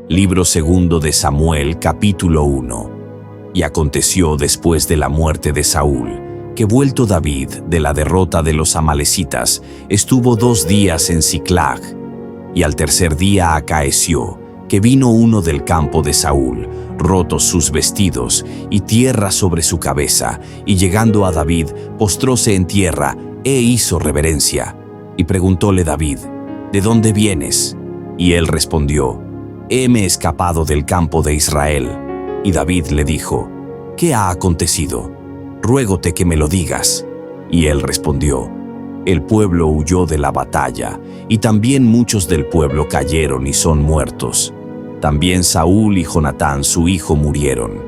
Libro segundo de Samuel, capítulo 1. Y aconteció después de la muerte de Saúl, que vuelto David de la derrota de los amalecitas, estuvo 2 días en Siclag. Y al tercer día acaeció, que vino uno del campo de Saúl, rotos sus vestidos y tierra sobre su cabeza, y llegando a David, postróse en tierra e hizo reverencia. Y preguntóle David: ¿De dónde vienes? Y él respondió: Heme escapado del campo de Israel. Y David le dijo: ¿Qué ha acontecido? Ruégote que me lo digas. Y él respondió: El pueblo huyó de la batalla, y también muchos del pueblo cayeron y son muertos. También Saúl y Jonatán su hijo murieron.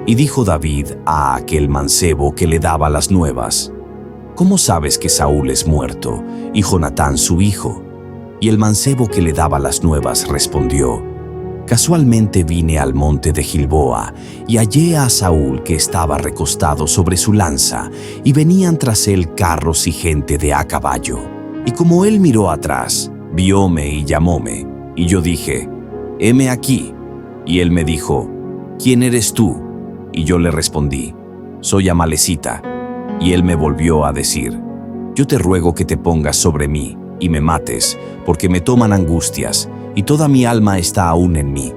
Y dijo David a aquel mancebo que le daba las nuevas: ¿Cómo sabes que Saúl es muerto y Jonatán su hijo? Y el mancebo que le daba las nuevas respondió: Casualmente vine al monte de Gilboa, y hallé a Saúl que estaba recostado sobre su lanza, y venían tras él carros y gente de a caballo. Y como él miró atrás, vióme y llamóme, y yo dije: Heme aquí. Y él me dijo: ¿Quién eres tú? Y yo le respondí: Soy amalecita. Y él me volvió a decir: Yo te ruego que te pongas sobre mí y me mates, porque me toman angustias, y toda mi alma está aún en mí.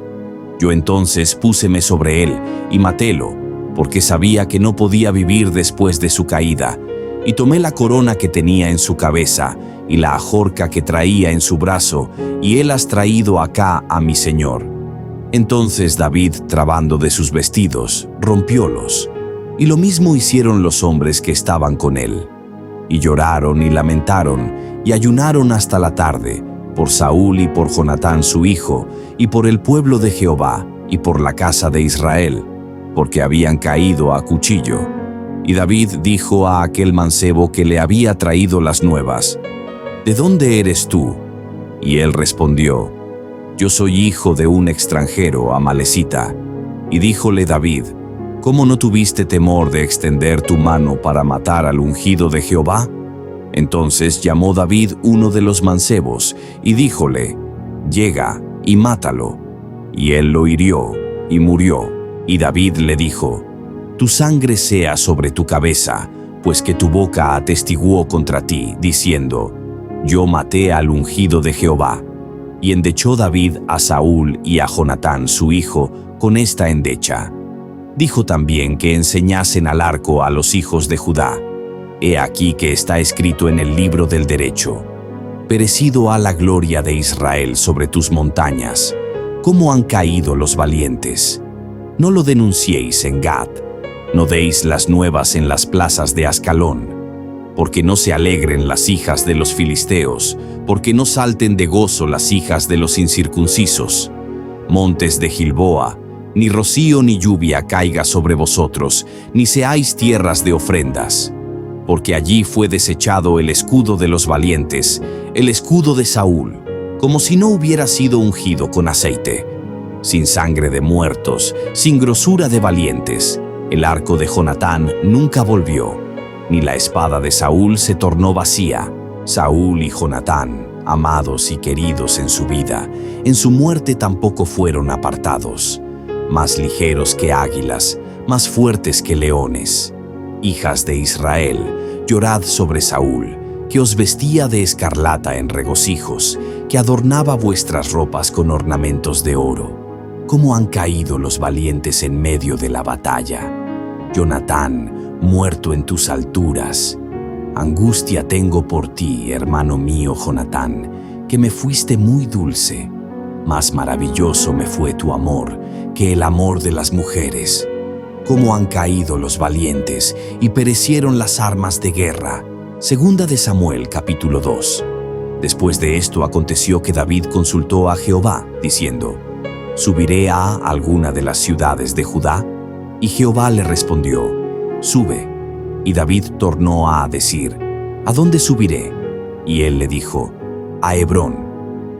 Yo entonces púseme sobre él y matélo, porque sabía que no podía vivir después de su caída, y tomé la corona que tenía en su cabeza y la ajorca que traía en su brazo, y él has traído acá a mi señor. Entonces David, trabando de sus vestidos, rompiólos, y lo mismo hicieron los hombres que estaban con él. Y lloraron y lamentaron, y ayunaron hasta la tarde, por Saúl y por Jonatán su hijo, y por el pueblo de Jehová, y por la casa de Israel, porque habían caído a cuchillo. Y David dijo a aquel mancebo que le había traído las nuevas: ¿De dónde eres tú? Y él respondió: Yo soy hijo de un extranjero amalecita. Y díjole David: ¿Cómo no tuviste temor de extender tu mano para matar al ungido de Jehová? Entonces llamó David uno de los mancebos, y díjole: Llega y mátalo. Y él lo hirió, y murió. Y David le dijo: Tu sangre sea sobre tu cabeza, pues que tu boca atestiguó contra ti, diciendo: Yo maté al ungido de Jehová. Y endechó David a Saúl y a Jonatán su hijo con esta endecha. Dijo también que enseñasen al arco a los hijos de Judá. He aquí que está escrito en el libro del derecho: Perecido ha la gloria de Israel sobre tus montañas. ¿Cómo han caído los valientes? No lo denunciéis en Gad, no deis las nuevas en las plazas de Ascalón, porque no se alegren las hijas de los filisteos, porque no salten de gozo las hijas de los incircuncisos. Montes de Gilboa, ni rocío ni lluvia caiga sobre vosotros, ni seáis tierras de ofrendas. Porque allí fue desechado el escudo de los valientes, el escudo de Saúl, como si no hubiera sido ungido con aceite. Sin sangre de muertos, sin grosura de valientes, el arco de Jonatán nunca volvió, ni la espada de Saúl se tornó vacía. Saúl y Jonatán, amados y queridos en su vida, en su muerte tampoco fueron apartados. Más ligeros que águilas, más fuertes que leones. Hijas de Israel, llorad sobre Saúl, que os vestía de escarlata en regocijos, que adornaba vuestras ropas con ornamentos de oro. ¿Cómo han caído los valientes en medio de la batalla? Jonatán, muerto en tus alturas. Angustia tengo por ti, hermano mío Jonatán, que me fuiste muy dulce. Más maravilloso me fue tu amor que el amor de las mujeres. Cómo han caído los valientes y perecieron las armas de guerra. Segunda de Samuel, capítulo 2. Después de esto aconteció que David consultó a Jehová, diciendo: ¿Subiré a alguna de las ciudades de Judá? Y Jehová le respondió: Sube. Y David tornó a decir: ¿A dónde subiré? Y él le dijo: A Hebrón.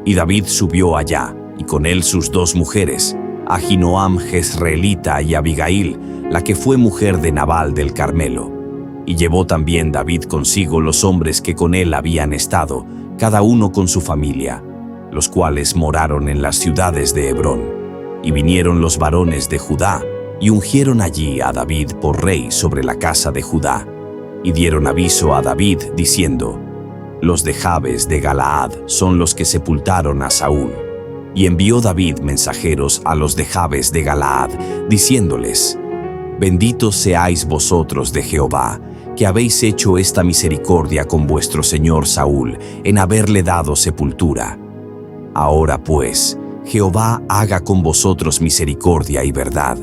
Y David subió allá, y con él sus 2 mujeres, Ahinoam jezreelita y Abigail, la que fue mujer de Nabal del Carmelo. Y llevó también David consigo los hombres que con él habían estado, cada uno con su familia, los cuales moraron en las ciudades de Hebrón. Y vinieron los varones de Judá, y ungieron allí a David por rey sobre la casa de Judá. Y dieron aviso a David, diciendo: Los de Jabes de Galaad son los que sepultaron a Saúl. Y envió David mensajeros a los de Jabes de Galaad, diciéndoles: Benditos seáis vosotros de Jehová, que habéis hecho esta misericordia con vuestro señor Saúl, en haberle dado sepultura. Ahora pues, Jehová haga con vosotros misericordia y verdad,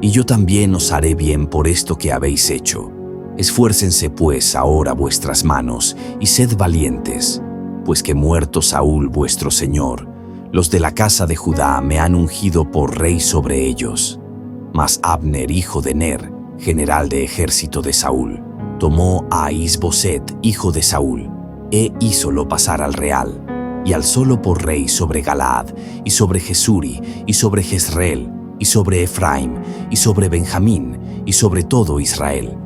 y yo también os haré bien por esto que habéis hecho. Esfuércense pues ahora vuestras manos, y sed valientes, pues que muerto Saúl vuestro señor, los de la casa de Judá me han ungido por rey sobre ellos. Mas Abner, hijo de Ner, general de ejército de Saúl, tomó a Is-Boset, hijo de Saúl, e hízolo pasar al real, y alzólo por rey sobre Galaad, y sobre Jesuri, y sobre Jezreel, y sobre Efraim, y sobre Benjamín, y sobre todo Israel.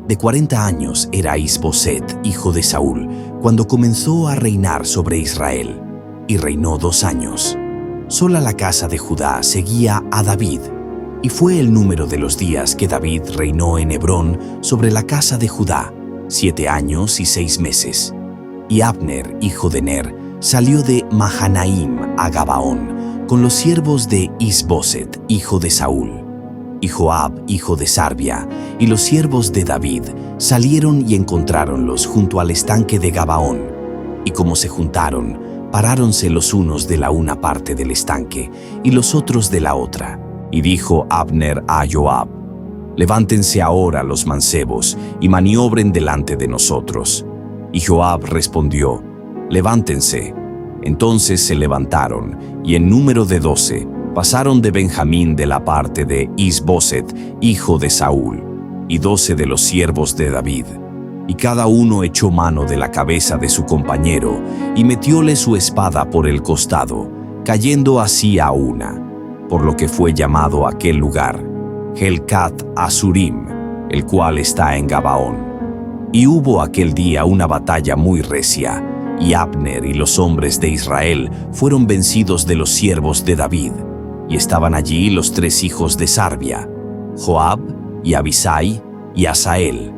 De 40 años era Is-Boset, hijo de Saúl, cuando comenzó a reinar sobre Israel, y reinó 2 años. Sola la casa de Judá seguía a David, y fue el número de los días que David reinó en Hebrón sobre la casa de Judá, 7 años y 6 meses. Y Abner, hijo de Ner, salió de Mahanaim a Gabaón, con los siervos de Is-Boset, hijo de Saúl. Y Joab, hijo de Sarbia, y los siervos de David salieron y encontráronlos junto al estanque de Gabaón. Y como se juntaron, paráronse los unos de la una parte del estanque, y los otros de la otra. Y dijo Abner a Joab: Levántense ahora los mancebos, y maniobren delante de nosotros. Y Joab respondió: Levántense. Entonces se levantaron, y en número de 12, pasaron de Benjamín de la parte de Is-Boset, hijo de Saúl, y 12 de los siervos de David. Y cada uno echó mano de la cabeza de su compañero, y metióle su espada por el costado, cayendo así a una, por lo que fue llamado aquel lugar Helcat Asurim, el cual está en Gabaón. Y hubo aquel día una batalla muy recia, y Abner y los hombres de Israel fueron vencidos de los siervos de David. Y estaban allí los 3 hijos de Sarbia, Joab, y Abisai, y Asael.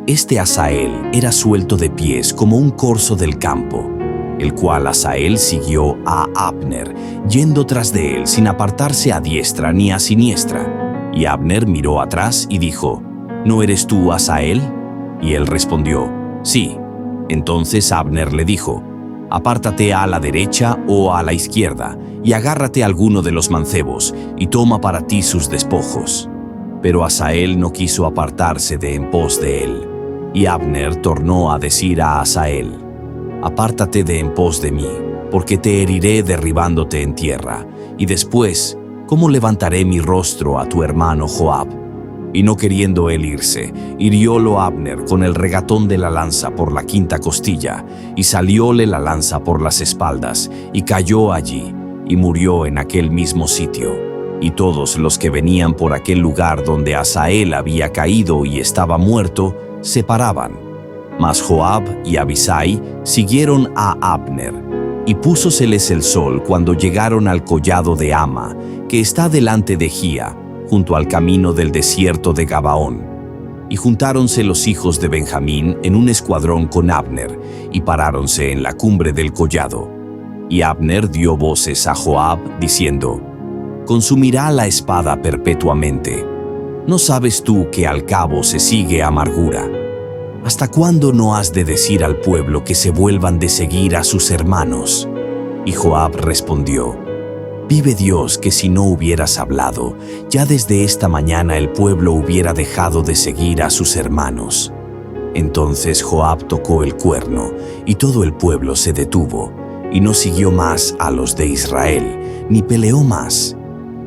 Este Asael era suelto de pies como un corzo del campo, el cual Asael siguió a Abner, yendo tras de él sin apartarse a diestra ni a siniestra. Y Abner miró atrás y dijo: ¿No eres tú Asael? Y él respondió: Sí. Entonces Abner le dijo: Apártate a la derecha o a la izquierda, y agárrate a alguno de los mancebos, y toma para ti sus despojos. Pero Asael no quiso apartarse de en pos de él. Y Abner tornó a decir a Asael: Apártate de en pos de mí, porque te heriré derribándote en tierra, y después, ¿cómo levantaré mi rostro a tu hermano Joab? Y no queriendo él irse, hiriólo Abner con el regatón de la lanza por la 5ª costilla, y salióle la lanza por las espaldas, y cayó allí, y murió en aquel mismo sitio. Y todos los que venían por aquel lugar donde Asael había caído y estaba muerto, se paraban. Mas Joab y Abisai siguieron a Abner, y púsoseles el sol cuando llegaron al collado de Ama, que está delante de Gía, junto al camino del desierto de Gabaón. Y juntáronse los hijos de Benjamín en un escuadrón con Abner, y paráronse en la cumbre del collado. Y Abner dio voces a Joab, diciendo: Consumirá la espada perpetuamente. ¿No sabes tú que al cabo se sigue amargura? ¿Hasta cuándo no has de decir al pueblo que se vuelvan de seguir a sus hermanos? Y Joab respondió: Vive Dios que si no hubieras hablado, ya desde esta mañana el pueblo hubiera dejado de seguir a sus hermanos. Entonces Joab tocó el cuerno, y todo el pueblo se detuvo, y no siguió más a los de Israel, ni peleó más.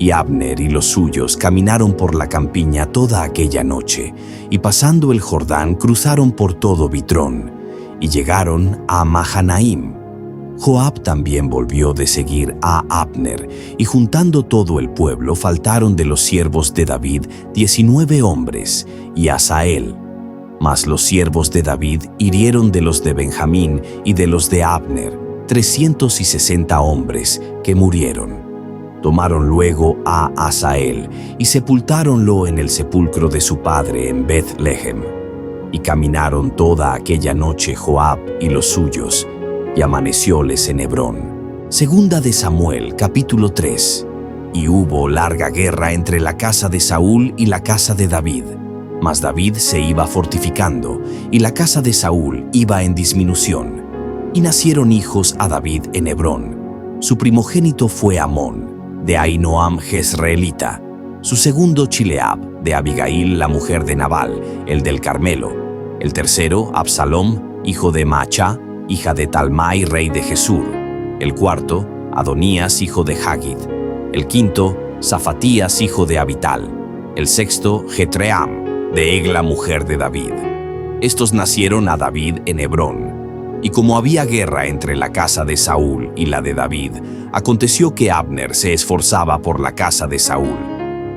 Y Abner y los suyos caminaron por la campiña toda aquella noche, y pasando el Jordán cruzaron por todo Bitrón, y llegaron a Mahanaim. Joab también volvió de seguir a Abner, y juntando todo el pueblo faltaron de los siervos de David 19 hombres, y Asael. Mas los siervos de David hirieron de los de Benjamín y de los de Abner 360 hombres que murieron. Tomaron luego a Asael y sepultáronlo en el sepulcro de su padre en Beth-lehem. Y caminaron toda aquella noche Joab y los suyos, y amanecióles en Hebrón. Segunda de Samuel, capítulo 3. Y hubo larga guerra entre la casa de Saúl y la casa de David. Mas David se iba fortificando, y la casa de Saúl iba en disminución. Y nacieron hijos a David en Hebrón. Su primogénito fue Amón, de Ahinoam jezreelita. Su segundo Chileab, de Abigail, la mujer de Nabal, el del Carmelo. El tercero, Absalom, hijo de Maachá, hija de Talmai, rey de Gesur. El cuarto, Adonías, hijo de Haggith. El quinto, Zafatías, hijo de Abital. El sexto, Jetream, de Egla, mujer de David. Estos nacieron a David en Hebrón. Y como había guerra entre la casa de Saúl y la de David, aconteció que Abner se esforzaba por la casa de Saúl.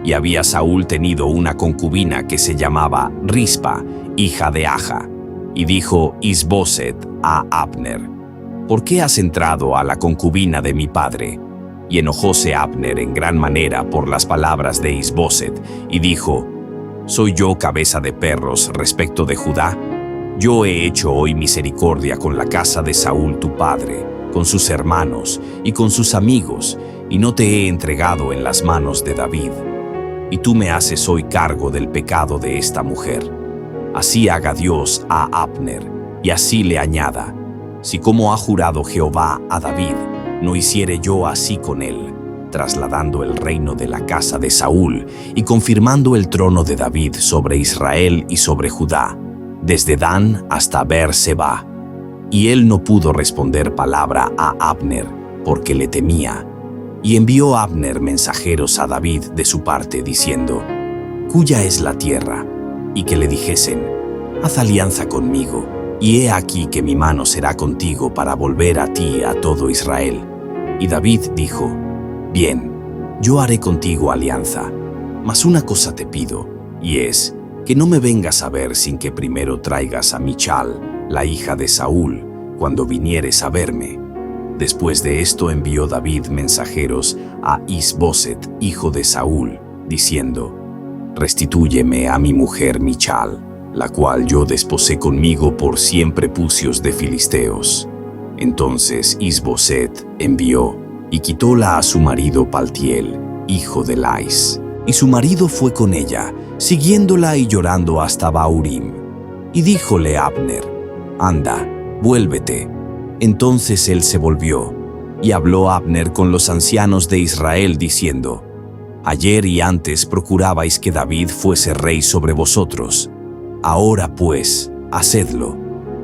Y había Saúl tenido una concubina que se llamaba Rispa, hija de Aja. Y dijo Isboset a Abner: ¿Por qué has entrado a la concubina de mi padre? Y enojóse Abner en gran manera por las palabras de Isboset, y dijo: ¿Soy yo cabeza de perros respecto de Judá? Yo he hecho hoy misericordia con la casa de Saúl tu padre, con sus hermanos y con sus amigos, y no te he entregado en las manos de David. Y tú me haces hoy cargo del pecado de esta mujer. Así haga Dios a Abner, y así le añada: si como ha jurado Jehová a David, no hiciere yo así con él, trasladando el reino de la casa de Saúl y confirmando el trono de David sobre Israel y sobre Judá, desde Dan hasta Beer-seba. Y él no pudo responder palabra a Abner, porque le temía. Y envió Abner mensajeros a David de su parte, diciendo: ¿Cuya es la tierra? Y que le dijesen: haz alianza conmigo, y he aquí que mi mano será contigo para volver a ti a todo Israel. Y David dijo: bien, yo haré contigo alianza, mas una cosa te pido, y es que no me vengas a ver sin que primero traigas a Michal, la hija de Saúl, cuando vinieres a verme. Después de esto envió David mensajeros a Isboset, hijo de Saúl, diciendo: restitúyeme a mi mujer Michal, la cual yo desposé conmigo por 100 prepucios de filisteos. Entonces Isboset envió y quitóla a su marido Paltiel, hijo de Lais. Y su marido fue con ella, siguiéndola y llorando hasta Bahurim. Y díjole Abner: anda, vuélvete. Entonces él se volvió, y habló Abner con los ancianos de Israel, diciendo: ayer y antes procurabais que David fuese rey sobre vosotros. Ahora pues, hacedlo,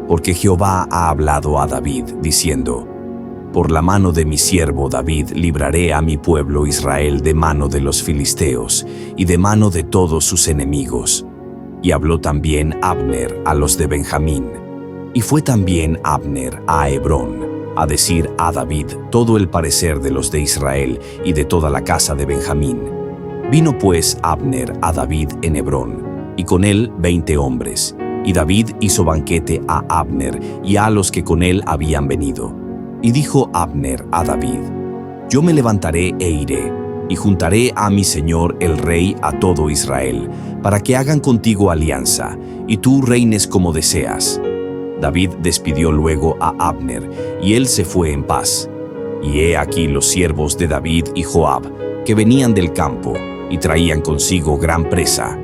porque Jehová ha hablado a David, diciendo: por la mano de mi siervo David libraré a mi pueblo Israel de mano de los filisteos y de mano de todos sus enemigos. Y habló también Abner a los de Benjamín. Y fue también Abner a Hebrón, a decir a David todo el parecer de los de Israel y de toda la casa de Benjamín. Vino pues Abner a David en Hebrón, y con él 20 hombres. Y David hizo banquete a Abner y a los que con él habían venido. Y dijo Abner a David: yo me levantaré e iré, y juntaré a mi señor el rey a todo Israel, para que hagan contigo alianza, y tú reines como deseas. David despidió luego a Abner, y él se fue en paz. Y he aquí los siervos de David y Joab, que venían del campo, y traían consigo gran presa.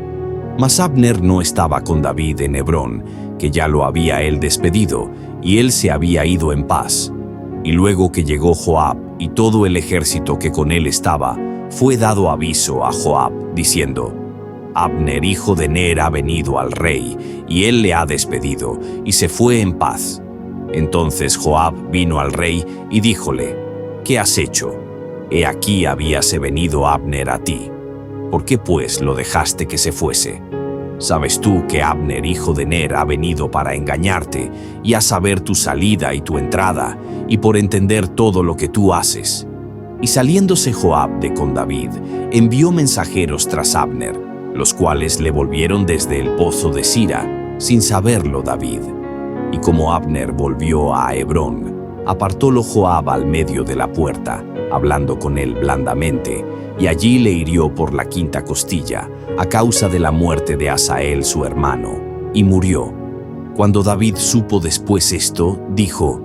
Mas Abner no estaba con David en Hebrón, que ya lo había él despedido, y él se había ido en paz. Y luego que llegó Joab y todo el ejército que con él estaba, fue dado aviso a Joab, diciendo: Abner, hijo de Ner, ha venido al rey, y él le ha despedido, y se fue en paz. Entonces Joab vino al rey y díjole: ¿qué has hecho? He aquí habíase venido Abner a ti. ¿Por qué pues lo dejaste que se fuese? Sabes tú que Abner, hijo de Ner, ha venido para engañarte, y a saber tu salida y tu entrada, y por entender todo lo que tú haces. Y saliéndose Joab de con David, envió mensajeros tras Abner, los cuales le volvieron desde el pozo de Sira, sin saberlo David. Y como Abner volvió a Hebrón, apartólo Joab al medio de la puerta, hablando con él blandamente, y allí le hirió por la quinta costilla, a causa de la muerte de Asael su hermano, y murió. Cuando David supo después esto, dijo: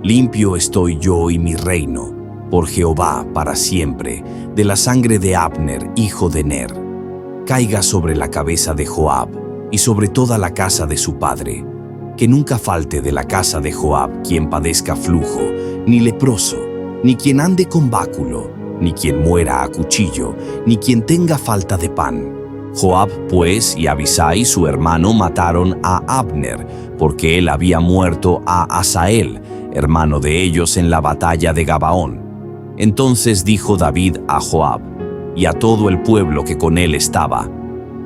Limpio estoy yo y mi reino, por Jehová para siempre, de la sangre de Abner, hijo de Ner. Caiga sobre la cabeza de Joab, y sobre toda la casa de su padre, que nunca falte de la casa de Joab quien padezca flujo, ni leproso, ni quien ande con báculo, ni quien muera a cuchillo, ni quien tenga falta de pan. Joab, pues, y Abisai, su hermano, mataron a Abner, porque él había muerto a Asael, hermano de ellos, en la batalla de Gabaón. Entonces dijo David a Joab, y a todo el pueblo que con él estaba: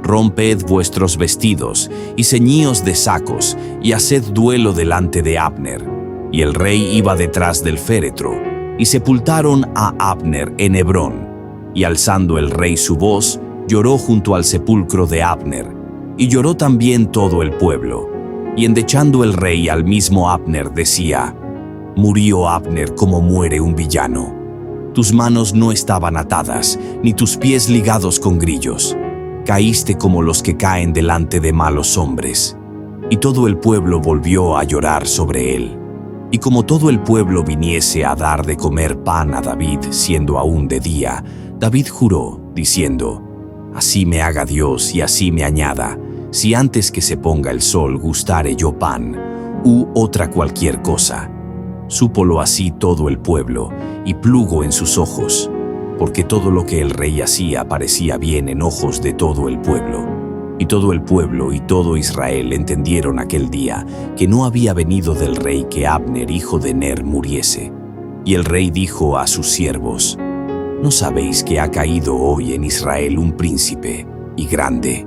Romped vuestros vestidos, y ceñíos de sacos, y haced duelo delante de Abner. Y el rey iba detrás del féretro, y sepultaron a Abner en Hebrón. Y alzando el rey su voz, lloró junto al sepulcro de Abner, y lloró también todo el pueblo. Y endechando el rey al mismo Abner decía: Murió Abner como muere un villano. Tus manos no estaban atadas, ni tus pies ligados con grillos. Caíste como los que caen delante de malos hombres. Y todo el pueblo volvió a llorar sobre él. Y como todo el pueblo viniese a dar de comer pan a David, siendo aún de día, David juró, diciendo: Así me haga Dios y así me añada, si antes que se ponga el sol gustare yo pan, u otra cualquier cosa. Súpolo así todo el pueblo, y plugo en sus ojos, porque todo lo que el rey hacía parecía bien en ojos de todo el pueblo. Y todo el pueblo y todo Israel entendieron aquel día que no había venido del rey que Abner, hijo de Ner, muriese. Y el rey dijo a sus siervos: ¿No sabéis que ha caído hoy en Israel un príncipe, y grande?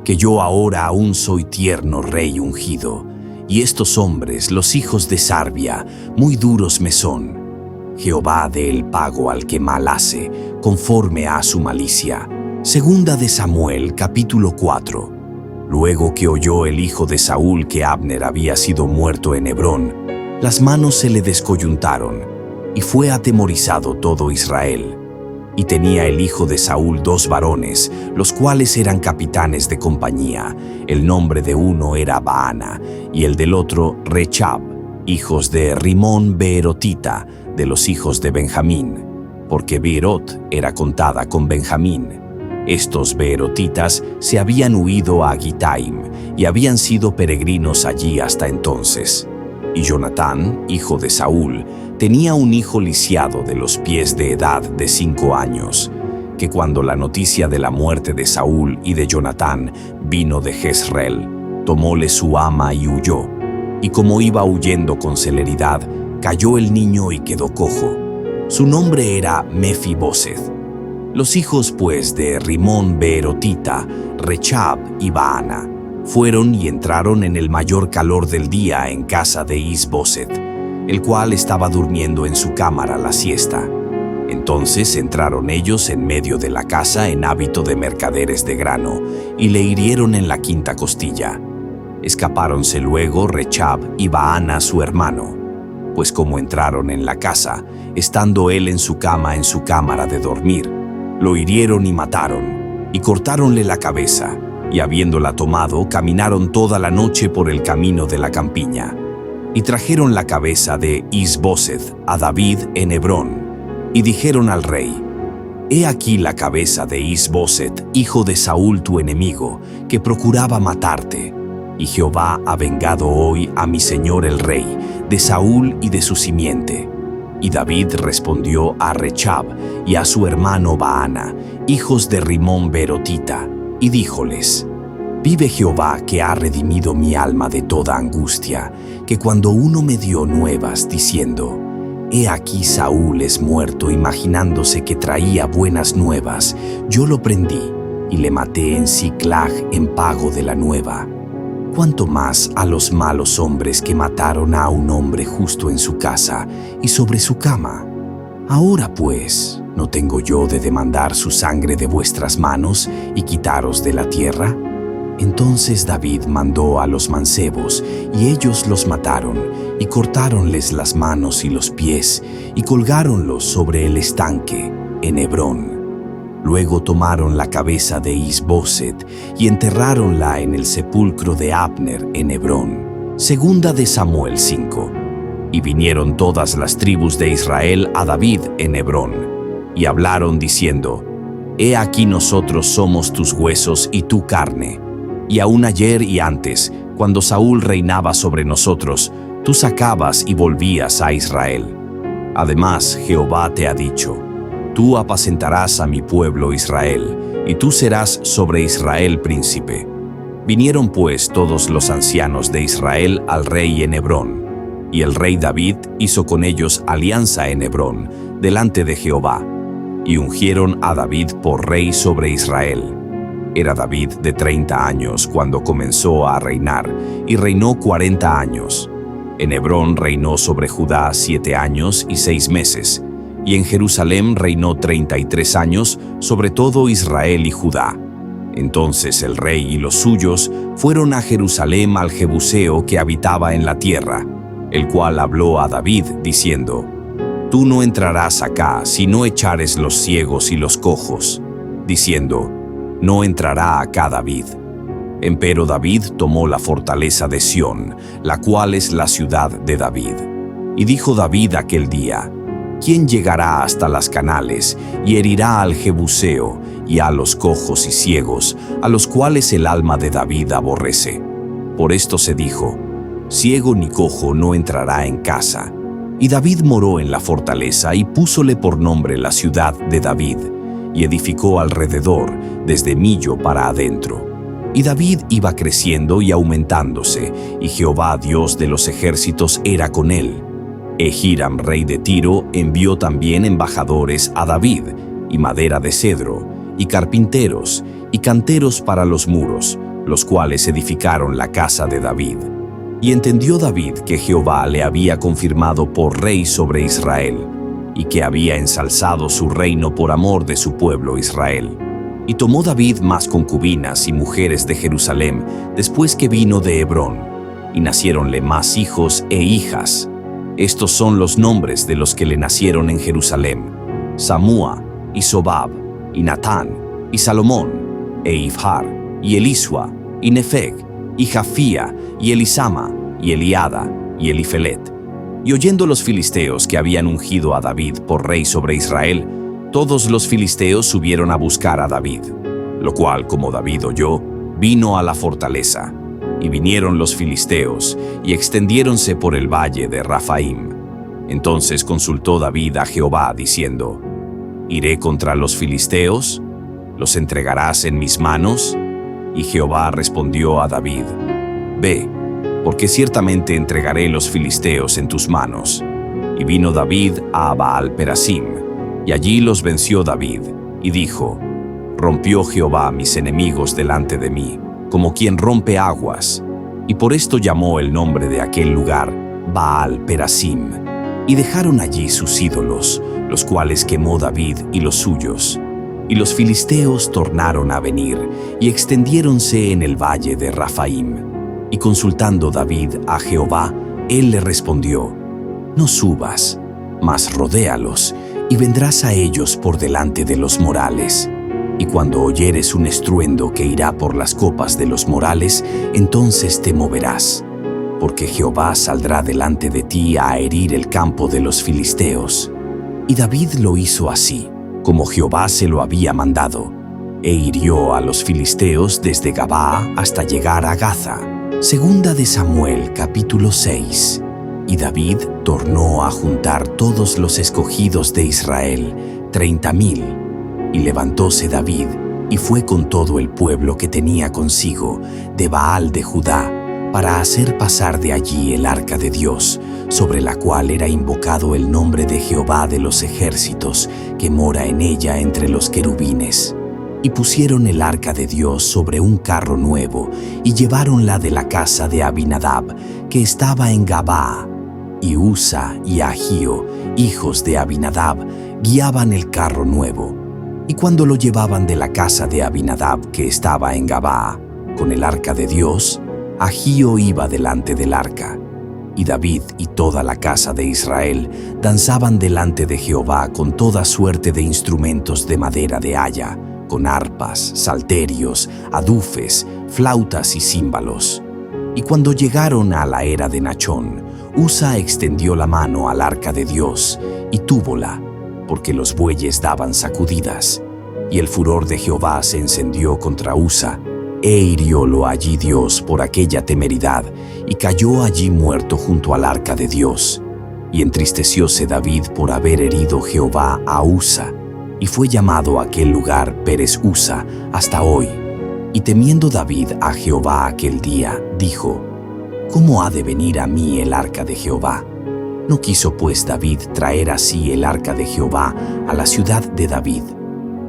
Que yo ahora aún soy tierno rey ungido, y estos hombres, los hijos de Sarbia, muy duros me son. Jehová dé el pago al que mal hace, conforme a su malicia. Segunda de Samuel, capítulo 4. Luego que oyó el hijo de Saúl que Abner había sido muerto en Hebrón, las manos se le descoyuntaron, y fue atemorizado todo Israel. Y tenía el hijo de Saúl 2 varones, los cuales eran capitanes de compañía. El nombre de uno era Baana, y el del otro Rechab, hijos de Rimón Beerotita, de los hijos de Benjamín, porque Beerot era contada con Benjamín. Estos beerotitas se habían huido a Gittaim, y habían sido peregrinos allí hasta entonces. Y Jonatán, hijo de Saúl, tenía un hijo lisiado de los pies de edad de 5 años, que cuando la noticia de la muerte de Saúl y de Jonatán vino de Jezreel, tomóle su ama y huyó. Y como iba huyendo con celeridad, cayó el niño y quedó cojo. Su nombre era Mefiboseth. Los hijos pues de Rimón Beerotita, Rechab y Baana, fueron y entraron en el mayor calor del día en casa de Isboset, el cual estaba durmiendo en su cámara la siesta. Entonces entraron ellos en medio de la casa en hábito de mercaderes de grano, y le hirieron en la quinta costilla. Escapáronse luego Rechab y Baana su hermano, pues como entraron en la casa, estando él en su cámara de dormir, lo hirieron y mataron, y cortáronle la cabeza, y habiéndola tomado, caminaron toda la noche por el camino de la campiña. Y trajeron la cabeza de Isboset a David en Hebrón, y dijeron al rey: He aquí la cabeza de Isboset, hijo de Saúl tu enemigo, que procuraba matarte. Y Jehová ha vengado hoy a mi señor el rey, de Saúl y de su simiente. Y David respondió a Rechab y a su hermano Baana, hijos de Rimón Beerotita, y díjoles: Vive Jehová, que ha redimido mi alma de toda angustia, que cuando uno me dio nuevas diciendo: He aquí Saúl es muerto, imaginándose que traía buenas nuevas, yo lo prendí y le maté en Siclag en pago de la nueva. Cuánto más a los malos hombres que mataron a un hombre justo en su casa y sobre su cama. Ahora pues, ¿no tengo yo de demandar su sangre de vuestras manos y quitaros de la tierra? Entonces David mandó a los mancebos, y ellos los mataron, y cortáronles las manos y los pies, y colgáronlos sobre el estanque, en Hebrón. Luego tomaron la cabeza de Is-Boset y enterráronla en el sepulcro de Abner en Hebrón. Segunda de Samuel 5. Y vinieron todas las tribus de Israel a David en Hebrón, y hablaron diciendo: He aquí nosotros somos tus huesos y tu carne. Y aún ayer y antes, cuando Saúl reinaba sobre nosotros, tú sacabas y volvías a Israel. Además, Jehová te ha dicho: Tú apacentarás a mi pueblo Israel, y tú serás sobre Israel príncipe. Vinieron pues todos los ancianos de Israel al rey en Hebrón, y el rey David hizo con ellos alianza en Hebrón, delante de Jehová, y ungieron a David por rey sobre Israel. Era David de 30 años cuando comenzó a reinar, y reinó 40 años. En Hebrón reinó sobre Judá 7 años y 6 meses, y en Jerusalén reinó 33 años sobre todo Israel y Judá. Entonces el rey y los suyos fueron a Jerusalén al Jebuseo que habitaba en la tierra, el cual habló a David diciendo: Tú no entrarás acá si no echares los ciegos y los cojos, diciendo: No entrará acá David. Empero David tomó la fortaleza de Sión, la cual es la ciudad de David. Y dijo David aquel día: ¿Quién llegará hasta las canales y herirá al Jebuseo y a los cojos y ciegos, a los cuales el alma de David aborrece? Por esto se dijo: Ciego ni cojo no entrará en casa. Y David moró en la fortaleza y púsole por nombre la ciudad de David, y edificó alrededor, desde Millo para adentro. Y David iba creciendo y aumentándose, y Jehová Dios de los ejércitos era con él. Hiram, rey de Tiro, envió también embajadores a David, y madera de cedro, y carpinteros, y canteros para los muros, los cuales edificaron la casa de David. Y entendió David que Jehová le había confirmado por rey sobre Israel, y que había ensalzado su reino por amor de su pueblo Israel. Y tomó David más concubinas y mujeres de Jerusalén después que vino de Hebrón, y naciéronle más hijos e hijas. Estos son los nombres de los que le nacieron en Jerusalén: Samúa, y Sobab, y Natán, y Salomón, e Ibhar, y Elisua, y Nefeg, y Jafía, y Elisama, y Eliada, y Elifelet. Y oyendo los filisteos que habían ungido a David por rey sobre Israel, todos los filisteos subieron a buscar a David, lo cual, como David oyó, vino a la fortaleza. Y vinieron los filisteos, y extendiéronse por el valle de Rafaim. Entonces consultó David a Jehová, diciendo: ¿Iré contra los filisteos? ¿Los entregarás en mis manos? Y Jehová respondió a David: Ve, porque ciertamente entregaré los filisteos en tus manos. Y vino David a Baal-Perasim, y allí los venció David, y dijo: Rompió Jehová mis enemigos delante de mí, como quien rompe aguas. Y por esto llamó el nombre de aquel lugar Baal-Perasim. Y dejaron allí sus ídolos, los cuales quemó David y los suyos. Y los filisteos tornaron a venir, y extendiéronse en el valle de Rafaim. Y consultando David a Jehová, él le respondió: No subas, mas rodéalos, y vendrás a ellos por delante de los morales. Y cuando oyeres un estruendo que irá por las copas de los morales, entonces te moverás, porque Jehová saldrá delante de ti a herir el campo de los filisteos. Y David lo hizo así, como Jehová se lo había mandado, e hirió a los filisteos desde Gabaa hasta llegar a Gaza. Segunda de Samuel, capítulo 6. Y David tornó a juntar todos los escogidos de Israel, 30,000. Y levantóse David, y fue con todo el pueblo que tenía consigo, de Baal de Judá, para hacer pasar de allí el arca de Dios, sobre la cual era invocado el nombre de Jehová de los ejércitos, que mora en ella entre los querubines. Y pusieron el arca de Dios sobre un carro nuevo, y lleváronla de la casa de Abinadab, que estaba en Gabaa. Y Usa y Ahío, hijos de Abinadab, guiaban el carro nuevo. Y cuando lo llevaban de la casa de Abinadab, que estaba en Gabaa, con el arca de Dios, Ahío iba delante del arca. Y David y toda la casa de Israel danzaban delante de Jehová con toda suerte de instrumentos de madera de haya, con arpas, salterios, adufes, flautas y címbalos. Y cuando llegaron a la era de Nachón, Usa extendió la mano al arca de Dios y túvola, porque los bueyes daban sacudidas. Y el furor de Jehová se encendió contra Usa, e hiriólo allí Dios por aquella temeridad, y cayó allí muerto junto al arca de Dios. Y entristecióse David por haber herido Jehová a Usa, y fue llamado aquel lugar Pérez Usa hasta hoy. Y temiendo David a Jehová aquel día, dijo: ¿Cómo ha de venir a mí el arca de Jehová? No quiso pues David traer así el arca de Jehová a la ciudad de David,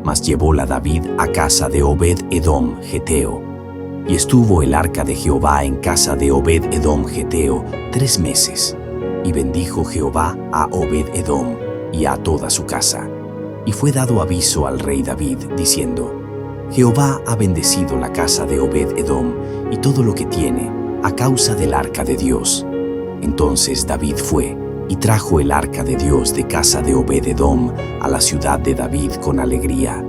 mas llevóla David a casa de Obed-edom geteo. Y estuvo el arca de Jehová en casa de Obed-edom geteo 3 meses. Y bendijo Jehová a Obed-edom y a toda su casa. Y fue dado aviso al rey David, diciendo: Jehová ha bendecido la casa de Obed-edom y todo lo que tiene, a causa del arca de Dios. Entonces David fue y trajo el arca de Dios de casa de Obed-edom a la ciudad de David con alegría.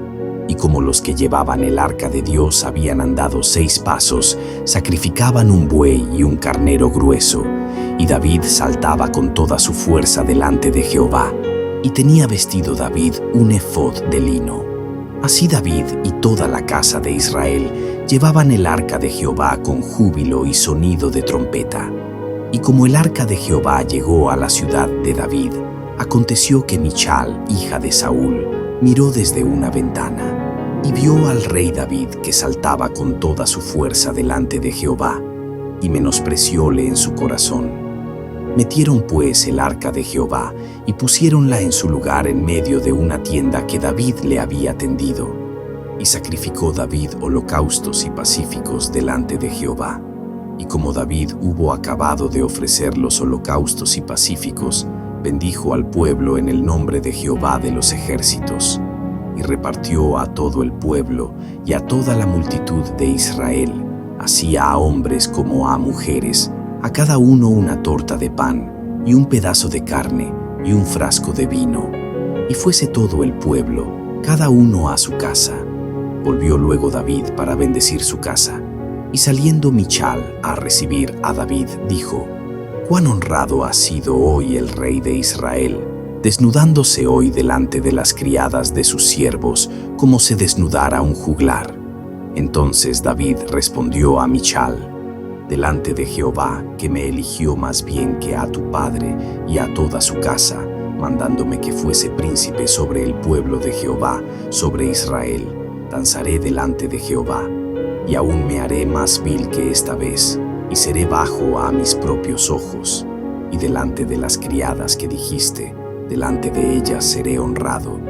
Y como los que llevaban el arca de Dios habían andado 6 pasos, sacrificaban un buey y un carnero grueso, y David saltaba con toda su fuerza delante de Jehová. Y tenía vestido David un efod de lino. Así David y toda la casa de Israel llevaban el arca de Jehová con júbilo y sonido de trompeta. Y como el arca de Jehová llegó a la ciudad de David, aconteció que Michal, hija de Saúl, miró desde una ventana, y vio al rey David que saltaba con toda su fuerza delante de Jehová, y menosprecióle en su corazón. Metieron pues el arca de Jehová, y pusiéronla en su lugar en medio de una tienda que David le había tendido. Y sacrificó David holocaustos y pacíficos delante de Jehová. Y como David hubo acabado de ofrecer los holocaustos y pacíficos, bendijo al pueblo en el nombre de Jehová de los ejércitos. Y repartió a todo el pueblo y a toda la multitud de Israel, así a hombres como a mujeres, a cada uno una torta de pan, y un pedazo de carne, y un frasco de vino. Y fuese todo el pueblo, cada uno a su casa. Volvió luego David para bendecir su casa. Y saliendo Michal a recibir a David, dijo: «Cuán honrado ha sido hoy el rey de Israel, desnudándose hoy delante de las criadas de sus siervos, como se desnudara un juglar». Entonces David respondió a Michal: «Delante de Jehová, que me eligió más bien que a tu padre y a toda su casa, mandándome que fuese príncipe sobre el pueblo de Jehová, sobre Israel, danzaré delante de Jehová. Y aún me haré más vil que esta vez, y seré bajo a mis propios ojos. Y delante de las criadas que dijiste, delante de ellas seré honrado».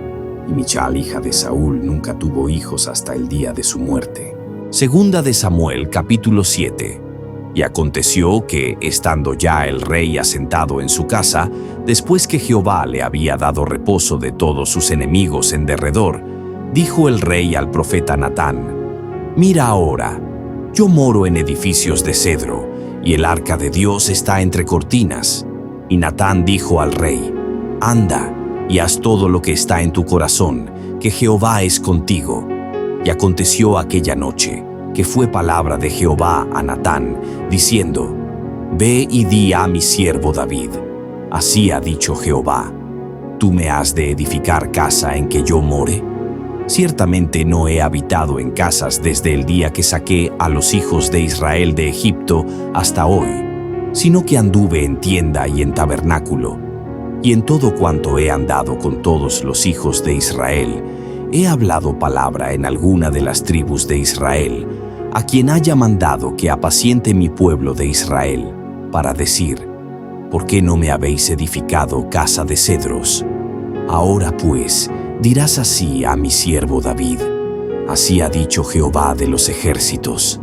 Y Michal, hija de Saúl, nunca tuvo hijos hasta el día de su muerte. Segunda de Samuel, capítulo 7. Y aconteció que, estando ya el rey asentado en su casa, después que Jehová le había dado reposo de todos sus enemigos en derredor, dijo el rey al profeta Natán: «Mira ahora, yo moro en edificios de cedro, y el arca de Dios está entre cortinas». Y Natán dijo al rey: «Anda, y haz todo lo que está en tu corazón, que Jehová es contigo». Y aconteció aquella noche, que fue palabra de Jehová a Natán, diciendo: «Ve y di a mi siervo David, así ha dicho Jehová: ¿Tú me has de edificar casa en que yo more? Ciertamente no he habitado en casas desde el día que saqué a los hijos de Israel de Egipto hasta hoy, sino que anduve en tienda y en tabernáculo. Y en todo cuanto he andado con todos los hijos de Israel, he hablado palabra en alguna de las tribus de Israel, a quien haya mandado que apaciente mi pueblo de Israel, para decir: ¿por qué no me habéis edificado casa de cedros? Ahora pues, dirás así a mi siervo David: así ha dicho Jehová de los ejércitos: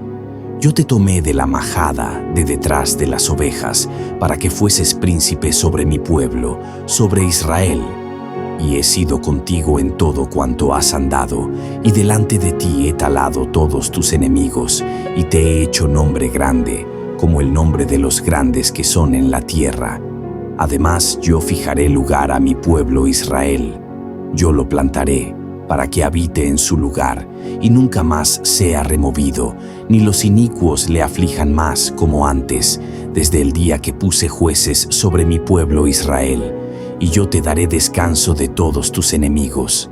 yo te tomé de la majada de detrás de las ovejas, para que fueses príncipe sobre mi pueblo, sobre Israel. Y he sido contigo en todo cuanto has andado, y delante de ti he talado todos tus enemigos, y te he hecho nombre grande, como el nombre de los grandes que son en la tierra. Además, yo fijaré lugar a mi pueblo Israel. Yo lo plantaré para que habite en su lugar y nunca más sea removido, ni los inicuos le aflijan más como antes, desde el día que puse jueces sobre mi pueblo Israel, y yo te daré descanso de todos tus enemigos.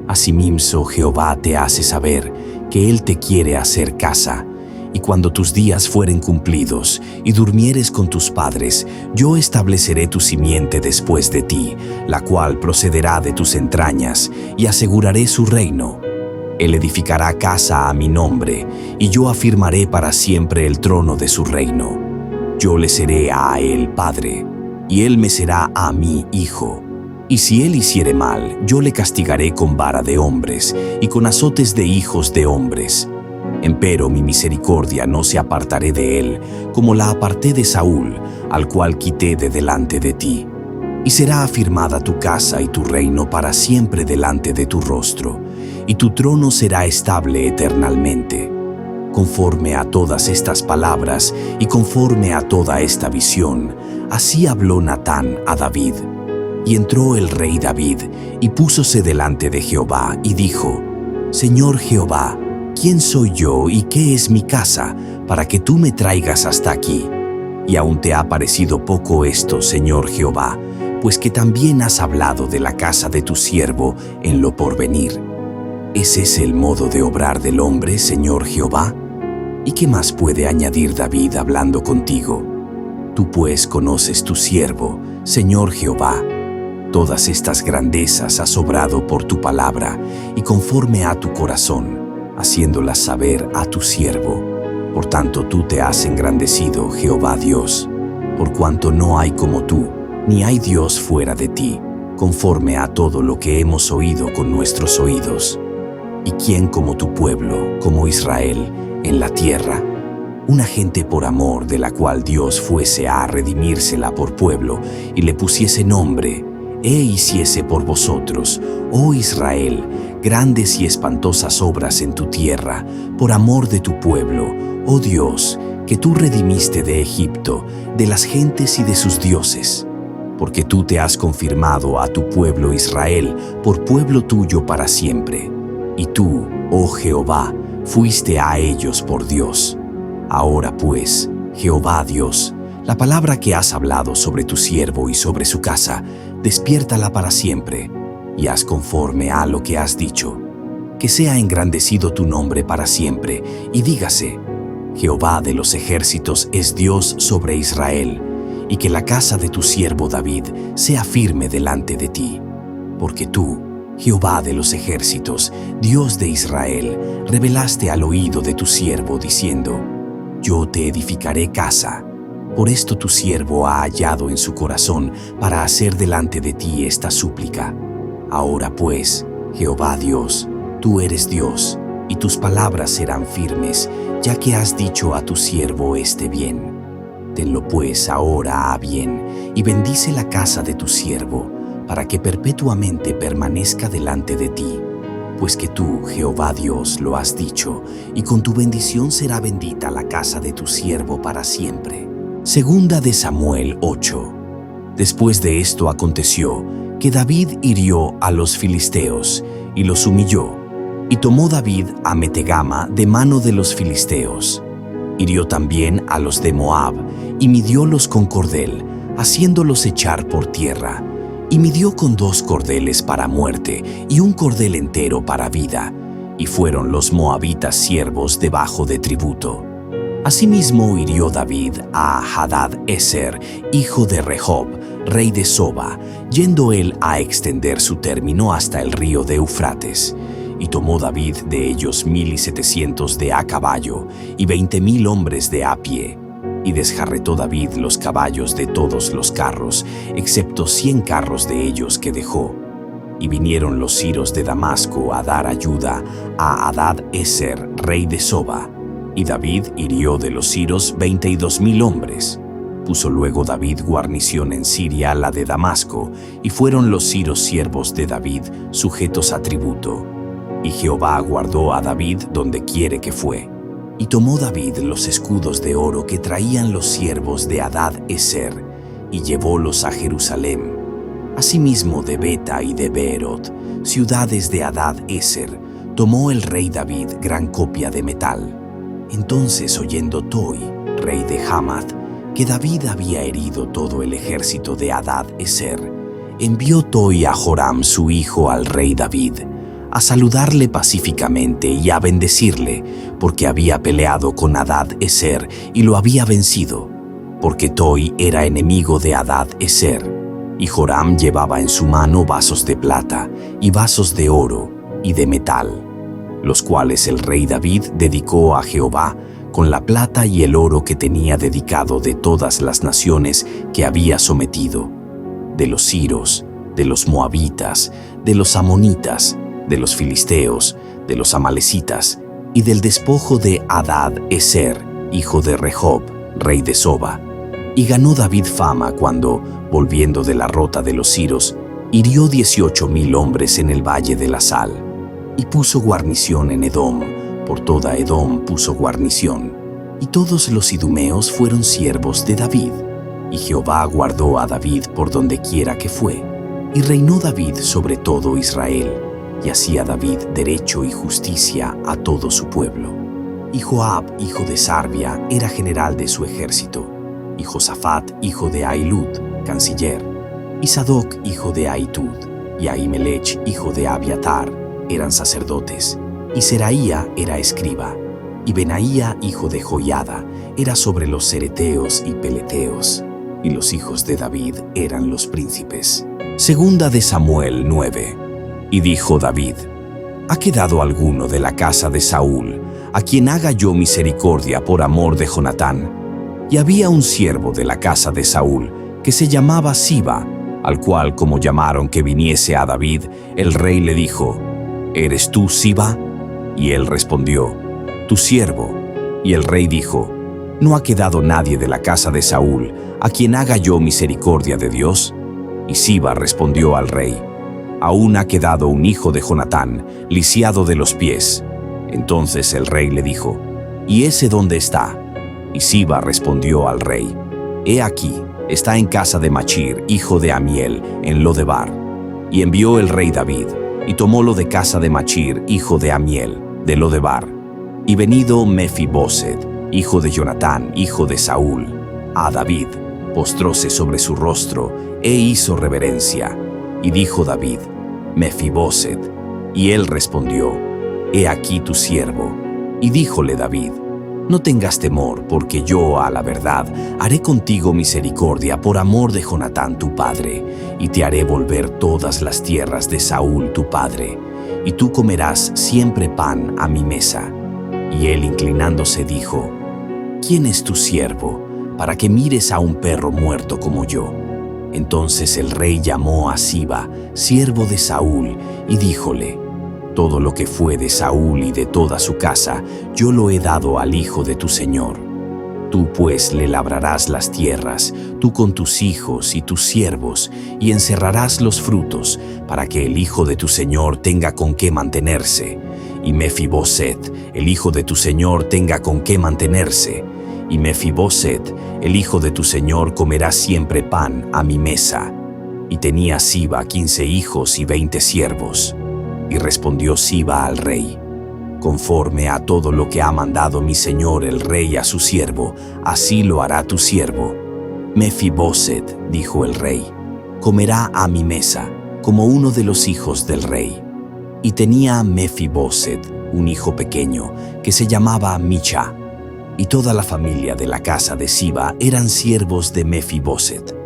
Asimismo, Jehová te hace saber que Él te quiere hacer casa, y cuando tus días fueren cumplidos y durmieres con tus padres, yo estableceré tu simiente después de ti, la cual procederá de tus entrañas, y aseguraré su reino. Él edificará casa a mi nombre, y yo afirmaré para siempre el trono de su reino. Yo le seré a él padre, y él me será a mí hijo. Y si él hiciere mal, yo le castigaré con vara de hombres, y con azotes de hijos de hombres. Empero mi misericordia no se apartaré de él, como la aparté de Saúl, al cual quité de delante de ti. Y será afirmada tu casa y tu reino para siempre delante de tu rostro, y tu trono será estable eternamente. Conforme a todas estas palabras y conforme a toda esta visión, así habló Natán a David. Y entró el rey David, y púsose delante de Jehová, y dijo: Señor Jehová, ¿quién soy yo y qué es mi casa, para que tú me traigas hasta aquí? Y aún te ha parecido poco esto, Señor Jehová, pues que también has hablado de la casa de tu siervo en lo porvenir. ¿Es ese el modo de obrar del hombre, Señor Jehová? ¿Y qué más puede añadir David hablando contigo? Tú pues conoces tu siervo, Señor Jehová. Todas estas grandezas has obrado por tu palabra y conforme a tu corazón, haciéndolas saber a tu siervo. Por tanto tú te has engrandecido, Jehová Dios, por cuanto no hay como tú, ni hay Dios fuera de ti, conforme a todo lo que hemos oído con nuestros oídos. ¿Y quién como tu pueblo, como Israel, en la tierra? Una gente por amor de la cual Dios fuese a redimírsela por pueblo y le pusiese nombre, hiciese por vosotros, oh Israel, grandes y espantosas obras en tu tierra, por amor de tu pueblo, oh Dios, que tú redimiste de Egipto, de las gentes y de sus dioses. Porque tú te has confirmado a tu pueblo Israel por pueblo tuyo para siempre. Y tú, oh Jehová, fuiste a ellos por Dios. Ahora pues, Jehová Dios, la palabra que has hablado sobre tu siervo y sobre su casa, despiértala para siempre, y haz conforme a lo que has dicho. Que sea engrandecido tu nombre para siempre, y dígase: Jehová de los ejércitos es Dios sobre Israel, y que la casa de tu siervo David sea firme delante de ti. Porque tú, Jehová de los ejércitos, Dios de Israel, revelaste al oído de tu siervo diciendo: Yo te edificaré casa. Por esto tu siervo ha hallado en su corazón para hacer delante de ti esta súplica. Ahora pues, Jehová Dios, tú eres Dios, y tus palabras serán firmes, ya que has dicho a tu siervo este bien. Tenlo pues ahora a bien, y bendice la casa de tu siervo, para que perpetuamente permanezca delante de ti. Pues que tú, Jehová Dios, lo has dicho, y con tu bendición será bendita la casa de tu siervo para siempre. Segunda de Samuel 8. Después de esto aconteció que David hirió a los filisteos y los humilló, y tomó David a Metegama de mano de los filisteos. Hirió también a los de Moab, y midiólos con cordel, haciéndolos echar por tierra, y midió con 2 cordeles para muerte, y 1 cordel entero para vida, y fueron los moabitas siervos debajo de tributo. Asimismo hirió David a Hadad-Ezer, hijo de Rehob, rey de Soba, yendo él a extender su término hasta el río de Eufrates. Y tomó David de ellos 1,700 de a caballo y 20,000 hombres de a pie. Y desjarretó David los caballos de todos los carros, excepto 100 carros de ellos que dejó. Y vinieron los siros de Damasco a dar ayuda a Hadad-Ezer, rey de Soba. Y David hirió de los siros 22,000 hombres. Puso luego David guarnición en Siria, la de Damasco, y fueron los siros siervos de David, sujetos a tributo. Y Jehová guardó a David donde quiere que fue. Y tomó David los escudos de oro que traían los siervos de Hadad-Ezer, y llevólos a Jerusalén. Asimismo de Beta y de Beerot, ciudades de Hadad-Ezer, tomó el rey David gran copia de metal. Entonces, oyendo Toi, rey de Hamath, que David había herido todo el ejército de Hadad-Ezer, envió Toi a Joram su hijo al rey David, a saludarle pacíficamente y a bendecirle, porque había peleado con Hadad-Ezer y lo había vencido, porque Toi era enemigo de Hadad-Ezer. Y Joram llevaba en su mano vasos de plata y vasos de oro y de metal, los cuales el rey David dedicó a Jehová con la plata y el oro que tenía dedicado de todas las naciones que había sometido, de los siros, de los moabitas, de los amonitas, de los filisteos, de los amalecitas y del despojo de Hadad-Ezer, hijo de Rehob, rey de Soba. Y ganó David fama cuando, volviendo de la rota de los siros, hirió 18,000 hombres en el valle de la Sal, y puso guarnición en Edom, por toda Edom puso guarnición, y todos los idumeos fueron siervos de David, y Jehová guardó a David por donde quiera que fue, y reinó David sobre todo Israel, y hacía David derecho y justicia a todo su pueblo. Y Joab, hijo de Sarvia, era general de su ejército, y Josafat, hijo de Ahilud, canciller, y Sadoc, hijo de Ahitub, y Ahimelech, hijo de Abiatar, eran sacerdotes, y Seraía era escriba, y Benaía, hijo de Joiada, era sobre los cereteos y peleteos, y los hijos de David eran los príncipes. Segunda de Samuel 9. Y dijo David: ¿Ha quedado alguno de la casa de Saúl, a quien haga yo misericordia por amor de Jonatán? Y había un siervo de la casa de Saúl, que se llamaba Siba, al cual, como llamaron que viniese a David, el rey le dijo: ¿Eres tú, Siba? Y él respondió: Tu siervo. Y el rey dijo: ¿No ha quedado nadie de la casa de Saúl, a quien haga yo misericordia de Dios? Y Siba respondió al rey: Aún ha quedado un hijo de Jonatán, lisiado de los pies. Entonces el rey le dijo: ¿Y ese dónde está? Y Siba respondió al rey: He aquí, está en casa de Machir, hijo de Amiel, en Lodebar. Y envió el rey David, y tomólo de casa de Machir, hijo de Amiel, de Lodebar. Y venido Mefiboset, hijo de Jonatán, hijo de Saúl, a David, postróse sobre su rostro, e hizo reverencia. Y dijo David: Mefiboset. Y él respondió: He aquí tu siervo. Y díjole David: No tengas temor, porque yo, a la verdad, haré contigo misericordia por amor de Jonatán tu padre, y te haré volver todas las tierras de Saúl tu padre, y tú comerás siempre pan a mi mesa. Y él, inclinándose, dijo: ¿Quién es tu siervo, para que mires a un perro muerto como yo? Entonces el rey llamó a Siba, siervo de Saúl, y díjole: Todo lo que fue de Saúl y de toda su casa, yo lo he dado al hijo de tu señor. Tú pues le labrarás las tierras, tú con tus hijos y tus siervos, y encerrarás los frutos, para que el hijo de tu señor tenga con qué mantenerse, y Mefiboset, el hijo de tu señor, tenga con qué mantenerse, y Mefiboset, el hijo de tu señor, comerá siempre pan a mi mesa. Y tenía Siba 15 hijos y 20 siervos. Y respondió Siba al rey: Conforme a todo lo que ha mandado mi señor el rey a su siervo, así lo hará tu siervo. Mefiboset, dijo el rey, comerá a mi mesa, como uno de los hijos del rey. Y tenía Mefiboset un hijo pequeño, que se llamaba Micha. Y toda la familia de la casa de Siba eran siervos de Mefiboset.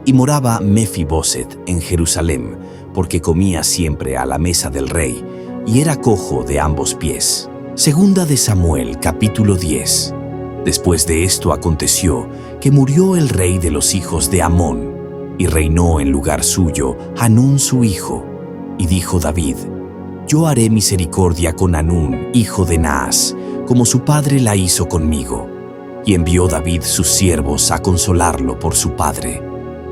Y moraba Mefiboset en Jerusalén, porque comía siempre a la mesa del rey, y era cojo de ambos pies. Segunda de Samuel, capítulo 10. Después de esto aconteció que murió el rey de los hijos de Amón, y reinó en lugar suyo Hanún su hijo. Y dijo David: Yo haré misericordia con Hanún, hijo de Naas, como su padre la hizo conmigo. Y envió David sus siervos a consolarlo por su padre.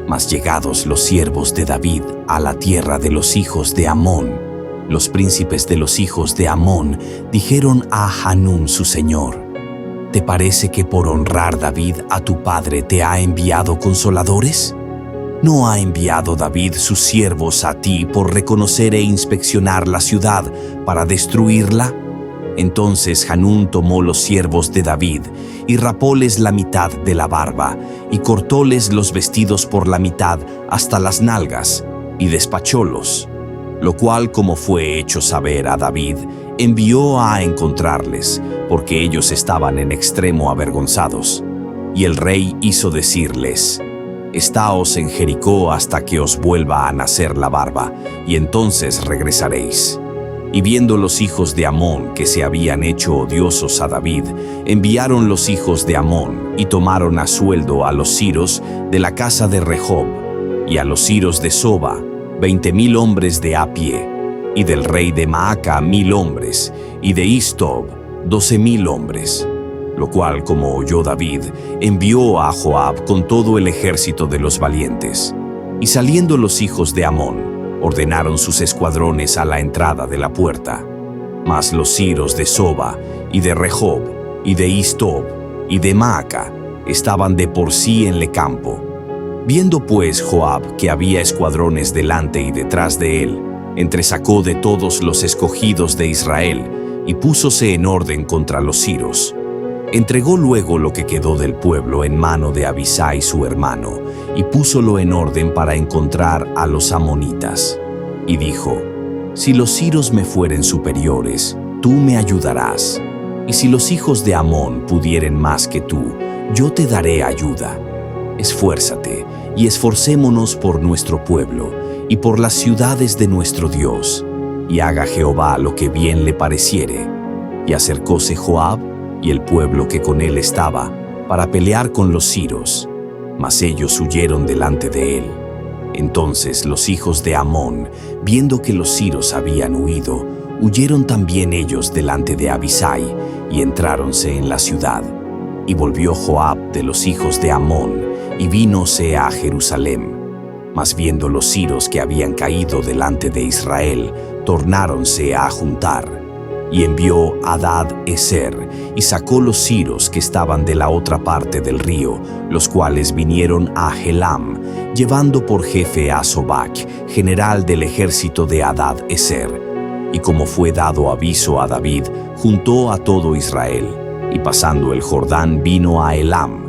Mas llegados los siervos de David a la tierra de los hijos de Amón, los príncipes de los hijos de Amón dijeron a Hanún su señor: ¿te parece que por honrar David a tu padre te ha enviado consoladores? ¿No ha enviado David sus siervos a ti por reconocer e inspeccionar la ciudad para destruirla? Entonces Hanún tomó los siervos de David y rapóles la mitad de la barba y cortóles los vestidos por la mitad hasta las nalgas y despachólos, lo cual, como fue hecho saber a David, envió a encontrarles, porque ellos estaban en extremo avergonzados. Y el rey hizo decirles: Estáos en Jericó hasta que os vuelva a nacer la barba, y entonces regresaréis. Y viendo los hijos de Amón que se habían hecho odiosos a David, enviaron los hijos de Amón y tomaron a sueldo a los siros de la casa de Rehob, y a los siros de Soba, 20,000 hombres de a pie, y del rey de Maaca 1,000 hombres, y de Istob 12,000 hombres. Lo cual, como oyó David, envió a Joab con todo el ejército de los valientes. Y saliendo los hijos de Amón, ordenaron sus escuadrones a la entrada de la puerta. Mas los siros de Soba, y de Rehob, y de Istob, y de Maaca, estaban de por sí en el campo. Viendo pues Joab que había escuadrones delante y detrás de él, entresacó de todos los escogidos de Israel, y púsose en orden contra los siros. Entregó luego lo que quedó del pueblo en mano de Abisai su hermano, y púsolo en orden para encontrar a los amonitas. Y dijo: Si los siros me fueren superiores, tú me ayudarás. Y si los hijos de Amón pudieren más que tú, yo te daré ayuda. Esfuérzate, y esforcémonos por nuestro pueblo, y por las ciudades de nuestro Dios, y haga Jehová lo que bien le pareciere. Y acercóse Joab y el pueblo que con él estaba, para pelear con los siros, mas ellos huyeron delante de él. Entonces los hijos de Amón, viendo que los siros habían huido, huyeron también ellos delante de Abisai, y entráronse en la ciudad. Y volvió Joab de los hijos de Amón, y vínose a Jerusalén. Mas viendo los siros que habían caído delante de Israel, tornáronse a juntar. Y envió Hadad-Ezer, y sacó los siros que estaban de la otra parte del río, los cuales vinieron a Helam, llevando por jefe a Sobac, general del ejército de Hadad-Ezer. Y como fue dado aviso a David, juntó a todo Israel, y pasando el Jordán vino a Elam.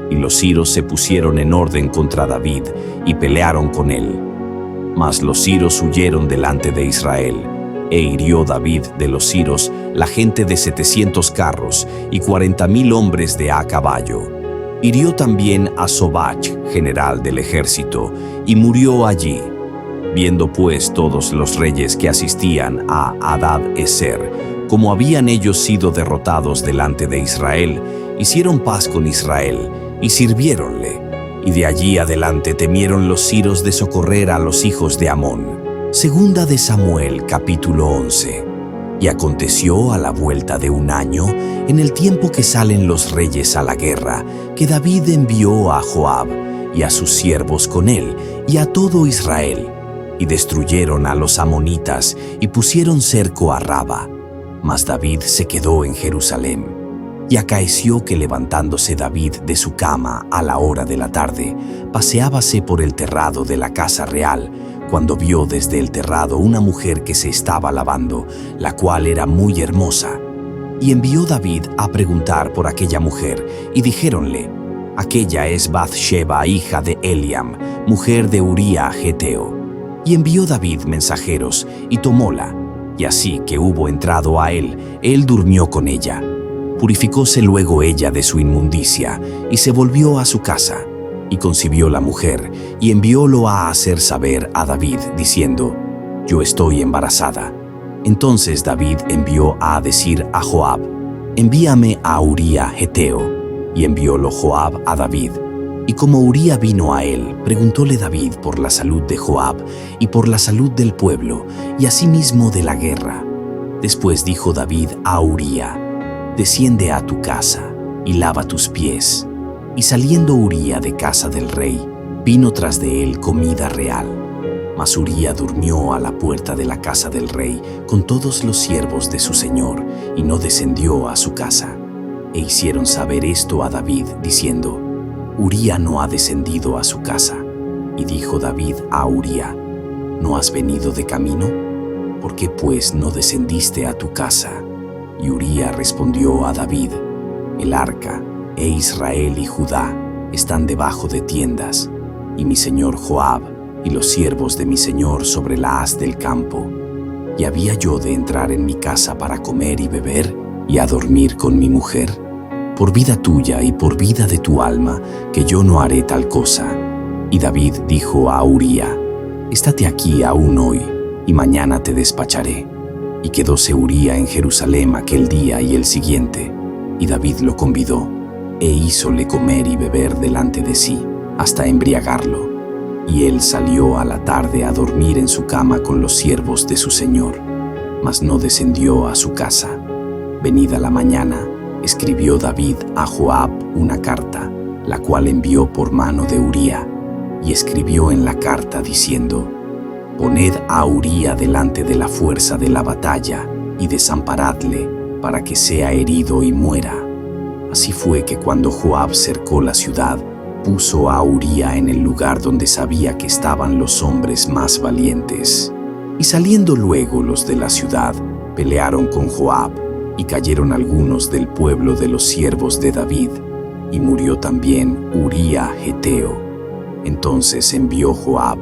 Y los siros se pusieron en orden contra David, y pelearon con él. Mas los siros huyeron delante de Israel, e hirió David de los siros la gente de 700 carros y 40,000 hombres de a caballo. Hirió también a Sobach, general del ejército, y murió allí. Viendo pues todos los reyes que asistían a Hadad-Ezer, como habían ellos sido derrotados delante de Israel, hicieron paz con Israel, y sirviéronle. Y de allí adelante temieron los siros de socorrer a los hijos de Amón. Segunda de Samuel, capítulo 11. Y aconteció a la vuelta de un año, en el tiempo que salen los reyes a la guerra, que David envió a Joab y a sus siervos con él y a todo Israel, y destruyeron a los amonitas y pusieron cerco a Raba. Mas David se quedó en Jerusalén. Y acaeció que levantándose David de su cama a la hora de la tarde, paseábase por el terrado de la casa real, cuando vio desde el terrado una mujer que se estaba lavando, la cual era muy hermosa. Y envió David a preguntar por aquella mujer, y dijéronle: Aquella es Bath-sheba, hija de Eliam, mujer de Uría Geteo. Y envió David mensajeros, y tomóla, y así que hubo entrado a él durmió con ella. Purificóse luego ella de su inmundicia, y se volvió a su casa. Y concibió la mujer, y enviólo a hacer saber a David, diciendo: Yo estoy embarazada. Entonces David envió a decir a Joab: Envíame a Uría Geteo. Y enviólo Joab a David. Y como Uría vino a él, preguntóle David por la salud de Joab, y por la salud del pueblo, y asimismo de la guerra. Después dijo David a Uría: Desciende a tu casa, y lava tus pies. Y saliendo Uría de casa del rey, vino tras de él comida real. Mas Uría durmió a la puerta de la casa del rey con todos los siervos de su señor, y no descendió a su casa. e hicieron saber esto a David, diciendo: Uría no ha descendido a su casa. Y dijo David a Uría: ¿No has venido de camino? ¿Por qué pues no descendiste a tu casa? Y Uría respondió a David: El arca, e Israel y Judá están debajo de tiendas, y mi señor Joab y los siervos de mi señor sobre la haz del campo. ¿Y había yo de entrar en mi casa para comer y beber y a dormir con mi mujer? Por vida tuya y por vida de tu alma, que yo no haré tal cosa. Y David dijo a Uría: Estate aquí aún hoy, y mañana te despacharé. Y quedóse Uría en Jerusalén aquel día y el siguiente, y David lo convidó, e hízole comer y beber delante de sí, hasta embriagarlo. Y él salió a la tarde a dormir en su cama con los siervos de su señor, mas no descendió a su casa. Venida la mañana, escribió David a Joab una carta, la cual envió por mano de Uría, y escribió en la carta diciendo: Poned a Uría delante de la fuerza de la batalla, y desamparadle, para que sea herido y muera. Así fue que cuando Joab cercó la ciudad, puso a Uría en el lugar donde sabía que estaban los hombres más valientes. Y saliendo luego los de la ciudad, pelearon con Joab, y cayeron algunos del pueblo de los siervos de David, y murió también Uría Geteo. Entonces envió Joab,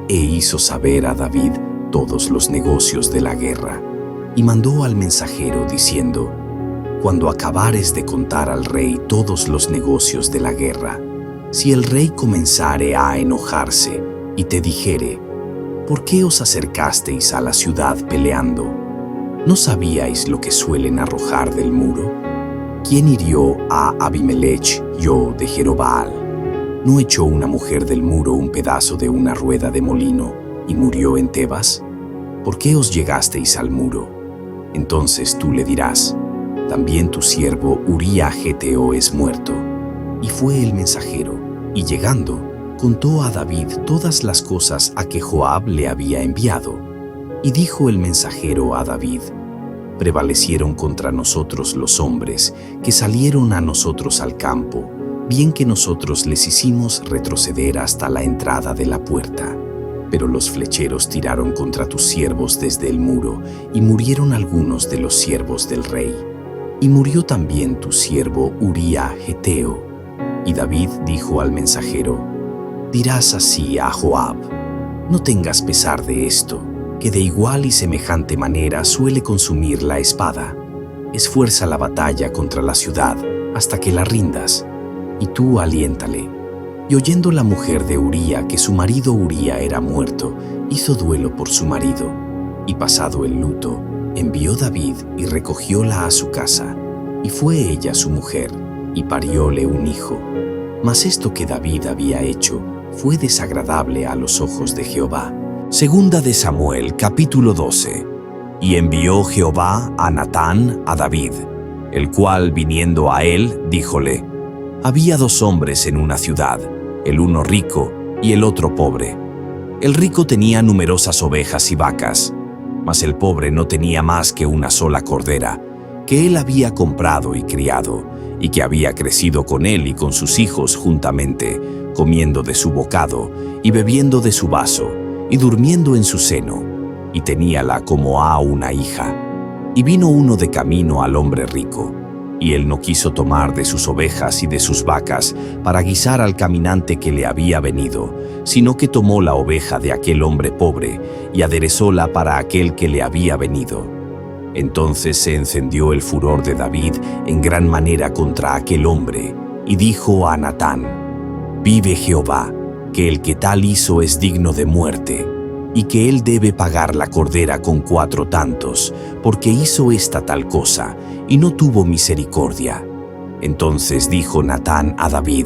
e hizo saber a David todos los negocios de la guerra, y mandó al mensajero diciendo: Cuando acabares de contar al rey todos los negocios de la guerra, si el rey comenzare a enojarse y te dijere: ¿Por qué os acercasteis a la ciudad peleando? ¿No sabíais lo que suelen arrojar del muro? ¿Quién hirió a Abimelech, yo de Jerobbaal? ¿No echó una mujer del muro un pedazo de una rueda de molino y murió en Tebas? ¿Por qué os llegasteis al muro? Entonces tú le dirás: También tu siervo Uría Geteo es muerto. Y fue el mensajero, y llegando, contó a David todas las cosas a que Joab le había enviado. Y dijo el mensajero a David: Prevalecieron contra nosotros los hombres que salieron a nosotros al campo, bien que nosotros les hicimos retroceder hasta la entrada de la puerta. Pero los flecheros tiraron contra tus siervos desde el muro, y murieron algunos de los siervos del rey. Y murió también tu siervo Uría Geteo. Y David dijo al mensajero: Dirás así a Joab: No tengas pesar de esto, que de igual y semejante manera suele consumir la espada. Esfuerza la batalla contra la ciudad hasta que la rindas, y tú aliéntale. Y oyendo la mujer de Uría que su marido Uría era muerto, hizo duelo por su marido, y pasado el luto, envió David y recogióla a su casa, y fue ella su mujer, y parióle un hijo. Mas esto que David había hecho fue desagradable a los ojos de Jehová. Segunda de Samuel, capítulo 12. Y envió Jehová a Natán a David, el cual, viniendo a él, díjole: Había dos hombres en una ciudad, el uno rico y el otro pobre. El rico tenía numerosas ovejas y vacas, mas el pobre no tenía más que una sola cordera, que él había comprado y criado, y que había crecido con él y con sus hijos juntamente, comiendo de su bocado y bebiendo de su vaso, y durmiendo en su seno, y teníala como a una hija. Y vino uno de camino al hombre rico, y él no quiso tomar de sus ovejas y de sus vacas para guisar al caminante que le había venido, sino que tomó la oveja de aquel hombre pobre y aderezóla para aquel que le había venido. Entonces se encendió el furor de David en gran manera contra aquel hombre, y dijo a Natán: Vive Jehová, que el que tal hizo es digno de muerte, y que él debe pagar la cordera con 4 tantos, porque hizo esta tal cosa, y no tuvo misericordia. Entonces dijo Natán a David: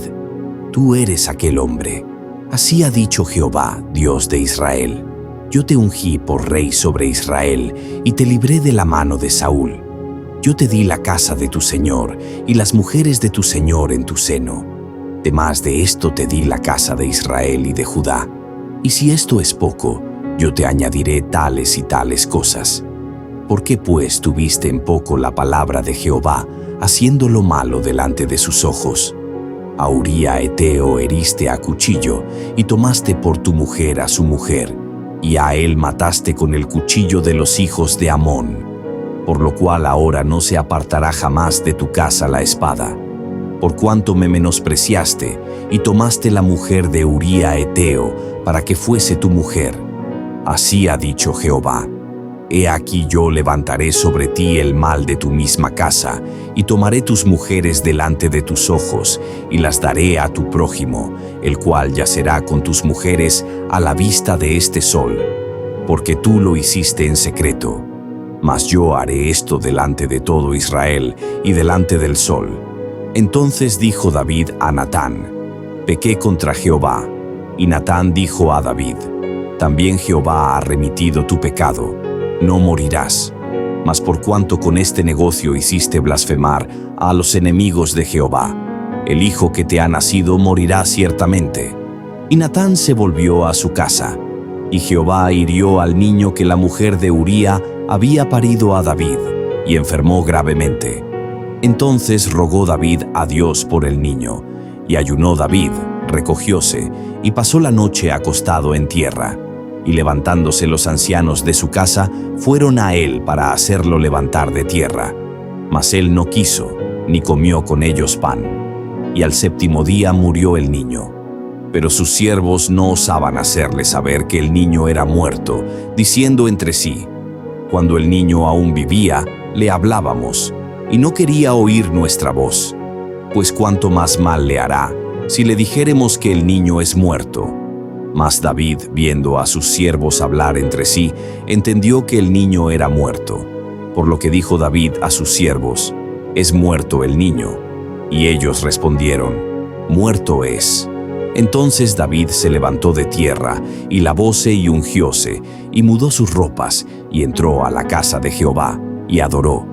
Tú eres aquel hombre. Así ha dicho Jehová, Dios de Israel: Yo te ungí por rey sobre Israel, y te libré de la mano de Saúl. Yo te di la casa de tu señor, y las mujeres de tu señor en tu seno. Demás de esto te di la casa de Israel y de Judá. Y si esto es poco, yo te añadiré tales y tales cosas. ¿Por qué pues tuviste en poco la palabra de Jehová, haciendo lo malo delante de sus ojos. A Uría Eteo heriste a cuchillo, y tomaste por tu mujer a su mujer, y a él mataste con el cuchillo de los hijos de Amón, por lo cual ahora no se apartará jamás de tu casa la espada, por cuanto me menospreciaste, y tomaste la mujer de Uría Eteo, para que fuese tu mujer. Así ha dicho Jehová: He aquí yo levantaré sobre ti el mal de tu misma casa, y tomaré tus mujeres delante de tus ojos, y las daré a tu prójimo, el cual yacerá con tus mujeres a la vista de este sol, porque tú lo hiciste en secreto. Mas yo haré esto delante de todo Israel y delante del sol. Entonces dijo David a Natán: Pequé contra Jehová. Y Natán dijo a David: También Jehová ha remitido tu pecado. No morirás. Mas por cuanto con este negocio hiciste blasfemar a los enemigos de Jehová, el hijo que te ha nacido morirá ciertamente. Y Natán se volvió a su casa, y Jehová hirió al niño que la mujer de Uría había parido a David, y enfermó gravemente. Entonces rogó David a Dios por el niño, y ayunó David, recogióse, y pasó la noche acostado en tierra. Y levantándose los ancianos de su casa, fueron a él para hacerlo levantar de tierra. Mas él no quiso, ni comió con ellos pan. Y al séptimo día murió el niño. Pero sus siervos no osaban hacerle saber que el niño era muerto, diciendo entre sí: Cuando el niño aún vivía, le hablábamos, y no quería oír nuestra voz. Pues cuánto más mal le hará, si le dijéremos que el niño es muerto. Mas David, viendo a sus siervos hablar entre sí, entendió que el niño era muerto. Por lo que dijo David a sus siervos: ¿Es muerto el niño? Y ellos respondieron: Muerto es. Entonces David se levantó de tierra, y lavóse y ungióse, y mudó sus ropas, y entró a la casa de Jehová, y adoró.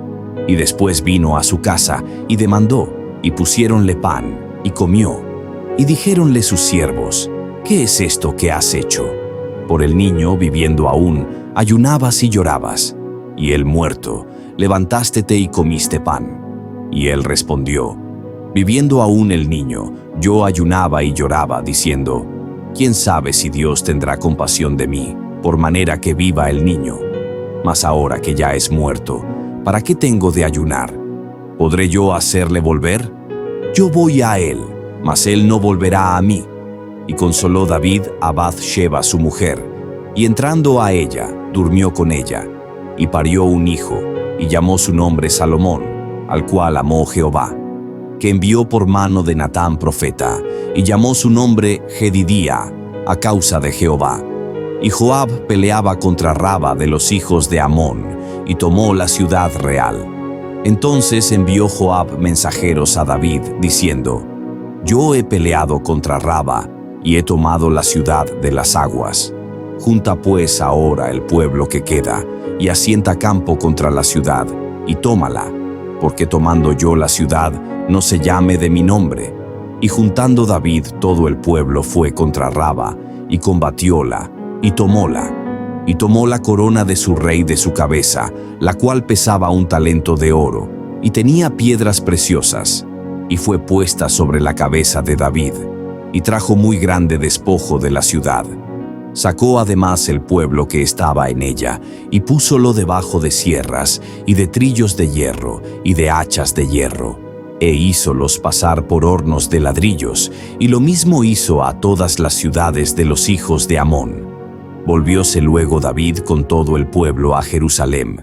Y después vino a su casa, y demandó, y pusiéronle pan, y comió. Y dijéronle sus siervos: ¿Qué es esto que has hecho? Por el niño, viviendo aún, ayunabas y llorabas, y él muerto, levantástete y comiste pan. Y él respondió: Viviendo aún el niño, yo ayunaba y lloraba, diciendo: ¿Quién sabe si Dios tendrá compasión de mí, por manera que viva el niño? Mas ahora que ya es muerto, ¿para qué tengo de ayunar? ¿Podré yo hacerle volver? Yo voy a él, mas él no volverá a mí. Y consoló David a Bath-sheba su mujer, y entrando a ella, durmió con ella, y parió un hijo, y llamó su nombre Salomón, al cual amó Jehová, que envió por mano de Natán profeta, y llamó su nombre Jedidía, a causa de Jehová. Y Joab peleaba contra Raba de los hijos de Amón, y tomó la ciudad real. Entonces envió Joab mensajeros a David, diciendo: Yo he peleado contra Raba, y he tomado la ciudad de las aguas. Junta pues ahora el pueblo que queda, y asienta campo contra la ciudad, y tómala, porque tomando yo la ciudad, no se llame de mi nombre. Y juntando David todo el pueblo fue contra Raba, y combatióla, y tomóla. Y tomó la corona de su rey de su cabeza, la cual pesaba 1 talento de oro, y tenía piedras preciosas, y fue puesta sobre la cabeza de David, y trajo muy grande despojo de la ciudad. Sacó además el pueblo que estaba en ella, y púsolo debajo de sierras, y de trillos de hierro, y de hachas de hierro, e hízolos pasar por hornos de ladrillos, y lo mismo hizo a todas las ciudades de los hijos de Amón. Volvióse luego David con todo el pueblo a Jerusalem,